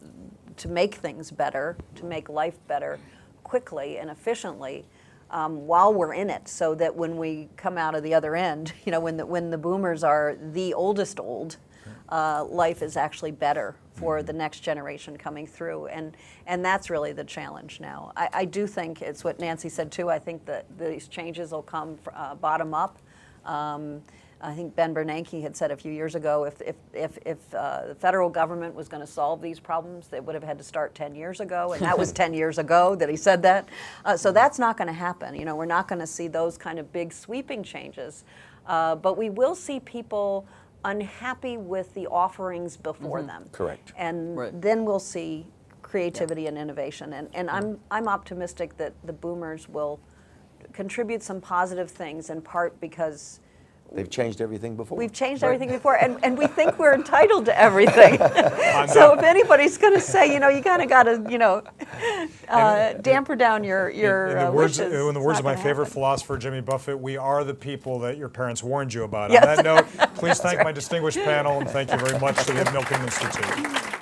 to make things better, to make life better quickly and efficiently while we're in it, so that when we come out of the other end, you know, when the boomers are the oldest old, life is actually better for the next generation coming through, and that's really the challenge now. I do think it's what Nancy said too. I think that these changes will come bottom up. I think Ben Bernanke had said a few years ago, if the federal government was going to solve these problems, they would have had to start 10 years ago, and that was 10 years ago that he said that. So that's not going to happen. You know, we're not going to see those kind of big sweeping changes, but we will see people unhappy with the offerings before them. Correct. And Right. then we'll see creativity and innovation. And I'm optimistic that the boomers will contribute some positive things, in part because They've changed everything before. we've changed everything before, and we think we're entitled to everything. So if anybody's going to say, you know, you kind of got to, you know, damper down your In the words, wishes, in the words it's of not my gonna favorite happen. philosopher, Jimmy Buffett, we are the people that your parents warned you about. Yes. On that note, please thank my distinguished panel, and thank you very much to the Milken Institute.